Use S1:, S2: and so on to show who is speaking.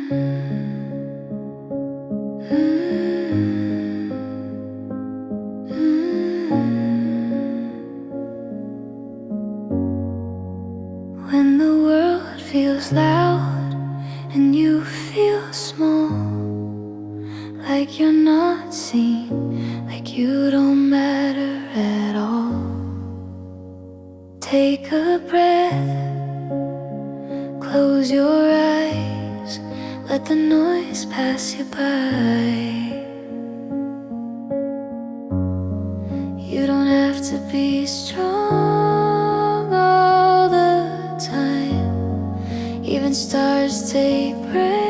S1: When the world feels loud and you feel small, like you're not seen, like you don't matter at all. Take a breath, close your eyes, let the noise pass you by. You don't have to be strong all the time. Even stars take breaks.